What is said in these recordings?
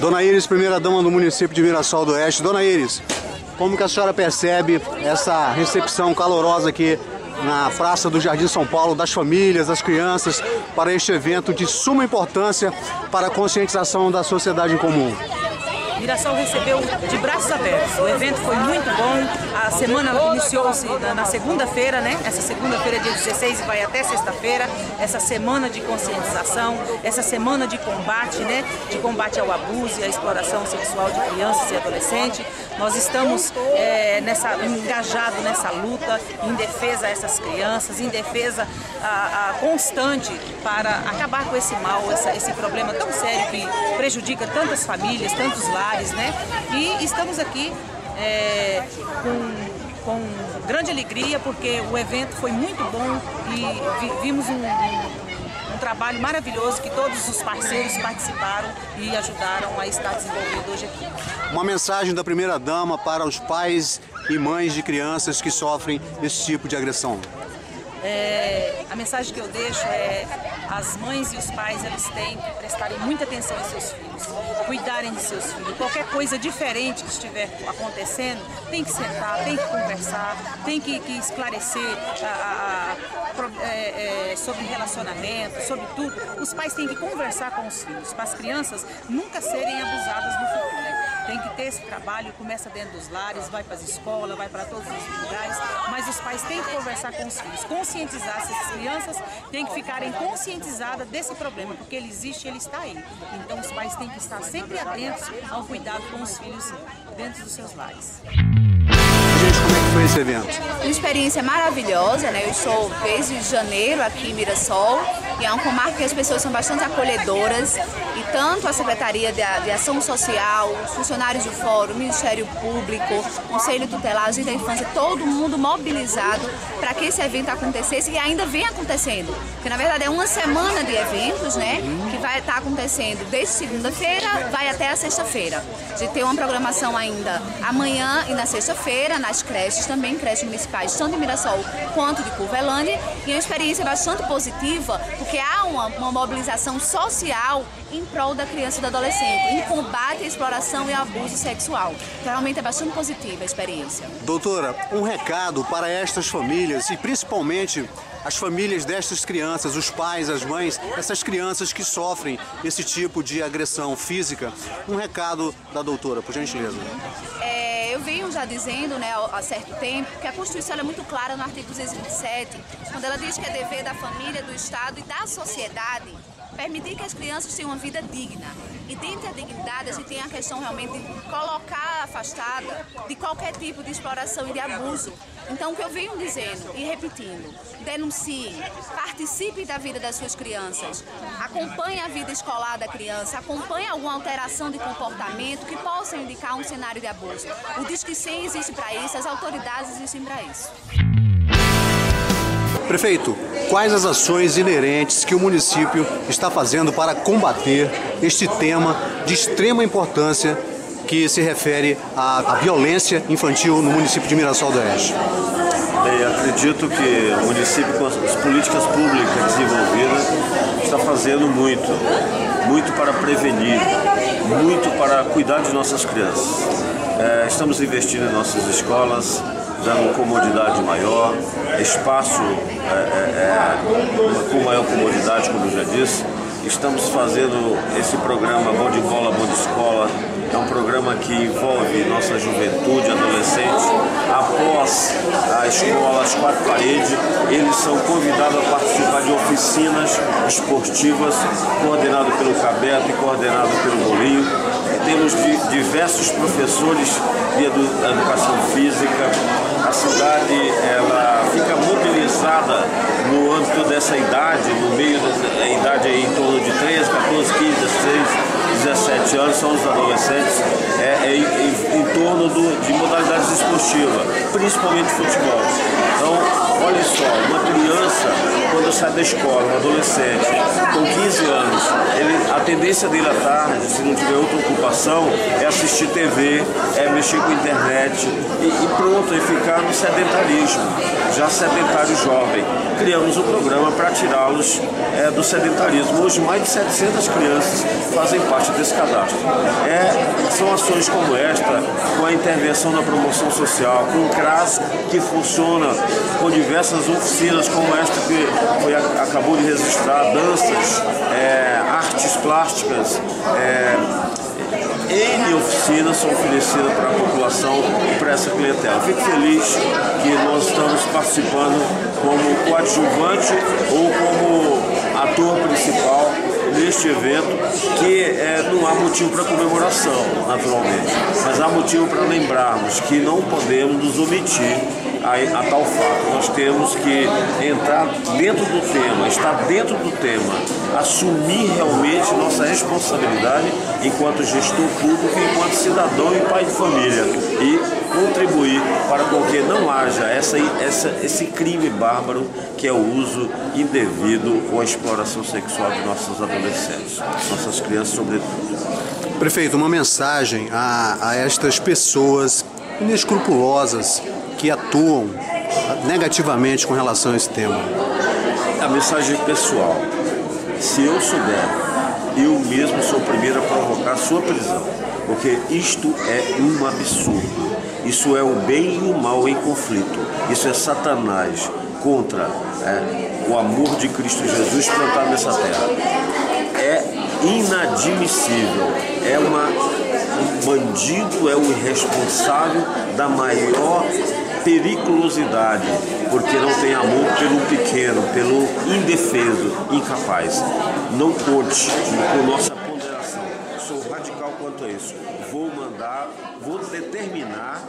Dona Iris, primeira-dama do município de Mirassol do Oeste. Dona Iris, como que a senhora percebe essa recepção calorosa aqui na Praça do Jardim São Paulo, das famílias, das crianças, para este evento de suma importância para a conscientização da sociedade em comum? Mirassol recebeu de braços abertos. O evento foi muito bom. A semana iniciou-se na segunda-feira, né? Essa segunda-feira, dia 16, e vai até sexta-feira. Essa semana de conscientização, essa semana de combate, né? De combate ao abuso e à exploração sexual de crianças e adolescentes. Nós estamos engajados nessa luta em defesa a essas crianças, em defesa constante para acabar com esse mal, esse problema tão sério que prejudica tantas famílias, tantos lares, né? E estamos aqui com grande alegria porque o evento foi muito bom e vimos um trabalho maravilhoso que todos os parceiros participaram e ajudaram a estar desenvolvendo hoje aqui. Uma mensagem da primeira-dama para os pais e mães de crianças que sofrem esse tipo de agressão. A mensagem que eu deixo é: as mães e os pais, eles têm que prestarem muita atenção em seus filhos, cuidarem de seus filhos. Qualquer coisa diferente que estiver acontecendo, tem que sentar, tem que conversar, tem que esclarecer sobre relacionamento, sobre tudo. Os pais têm que conversar com os filhos, para as crianças nunca serem abusadas no futuro, né? Tem que ter esse trabalho, começa dentro dos lares, vai para as escolas, vai para todos os lugares, mas os pais têm que conversar com os filhos, conscientizar essas crianças, têm que ficarem conscientizadas desse problema, porque ele existe e ele está aí. Então os pais têm que estar sempre atentos ao cuidado com os filhos dentro dos seus lares. Gente, como é que foi esse evento? Uma experiência maravilhosa, né? Eu estou desde janeiro aqui em Mirassol e é uma comarca que as pessoas são bastante acolhedoras e tanto a Secretaria de Ação Social, os funcionários do Fórum, o Ministério Público, Conselho Tutelar, Agente da Infância, todo mundo mobilizado para que esse evento acontecesse e ainda vem acontecendo. Porque na verdade é uma semana de eventos, né? Que vai estar acontecendo desde segunda-feira, vai até a sexta-feira. A gente tem uma programação ainda amanhã e na sexta-feira, nas creches também, creches municipais, tanto de Mirassol quanto de Curvelândia, e é uma experiência bastante positiva, porque há uma mobilização social em prol da criança e do adolescente, em combate à exploração e ao abuso sexual. Então, realmente é bastante positiva a experiência. Doutora, um recado para estas famílias e principalmente as famílias destas crianças, os pais, as mães, essas crianças que sofrem esse tipo de agressão física. Um recado da doutora, por gentileza. Eu venho já dizendo, né, há certo tempo, que a Constituição é muito clara no artigo 227, quando ela diz que é dever da família, do Estado e da sociedade permitir que as crianças tenham uma vida digna. E dentro da dignidade a gente tem a questão realmente de colocar afastada de qualquer tipo de exploração e de abuso. Então o que eu venho dizendo e repetindo, denuncie, participe da vida das suas crianças, acompanhe a vida escolar da criança, acompanhe alguma alteração de comportamento que possa indicar um cenário de abuso. O Disque 100 existe para isso, as autoridades existem para isso. Prefeito, quais as ações inerentes que o município está fazendo para combater este tema de extrema importância que se refere à violência infantil no município de Mirassol do Oeste? Acredito que o município, com as políticas públicas desenvolvidas, está fazendo muito para prevenir, muito para cuidar de nossas crianças. Estamos investindo em nossas escolas, dando comodidade maior, espaço com maior comodidade, como eu já disse. Estamos fazendo esse programa Bom de Bola, Bom de Escola. É um programa que envolve nossa juventude, adolescentes. Após a escola, as quatro paredes, eles são convidados a participar de oficinas esportivas, coordenado pelo Cabeto e coordenado pelo Bolinho. Temos diversos professores de educação física. A cidade ela fica mobilizada no âmbito dessa idade, no meio da idade aí, em torno de 13, 14, 15, 16, 17 anos, são os adolescentes, em torno de modalidades esportivas, principalmente futebol. Então, olha só, uma criança, quando sai da escola, um adolescente, com 15 anos, ele a tendência dele à tarde, se não tiver outra ocupação, é assistir TV, é mexer com a internet e pronto, é ficar no sedentarismo, já sedentário jovem. Criamos um programa para tirá-los do sedentarismo. Hoje, mais de 700 crianças fazem parte desse cadastro. São ações como esta, com a intervenção na promoção social, com o CRAS, que funciona com diversas oficinas como esta que acabou de registrar, danças, artes plásticas, N oficinas são oferecidas para a população e para essa clientela. Fico feliz que nós estamos participando como coadjuvante ou como ator principal neste evento, que não há motivo para comemoração, naturalmente, mas há motivo para lembrarmos que não podemos nos omitir a tal fato. Nós temos que entrar dentro do tema, estar dentro do tema, assumir realmente nossa responsabilidade enquanto gestor público, enquanto cidadão e pai de família, e contribuir para que não haja esse crime bárbaro que é o uso indevido ou a exploração sexual de nossos adolescentes, nossas crianças sobretudo. Prefeito, uma mensagem a estas pessoas inescrupulosas que atuam negativamente com relação a esse tema. A mensagem pessoal: se eu souber, eu mesmo sou o primeiro a provocar sua prisão, porque isto é um absurdo. Isso é o bem e o mal em conflito. Isso é Satanás contra o amor de Cristo Jesus plantado nessa terra. É inadmissível. Um bandido, é o irresponsável da maior periculosidade, porque não tem amor pelo pequeno, pelo indefeso, incapaz. Não conte com nossa ponderação. Sou radical quanto a isso. Vou determinar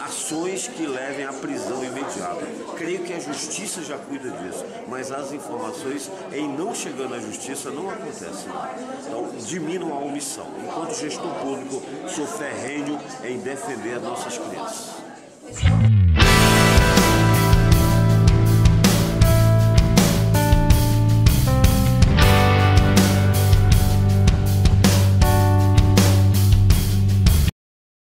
ações que levem à prisão imediata. Creio que a justiça já cuida disso, mas as informações em não chegando à justiça não acontecem. Então, diminua a omissão. Enquanto gestor público, sou ferrenho em defender nossas crianças.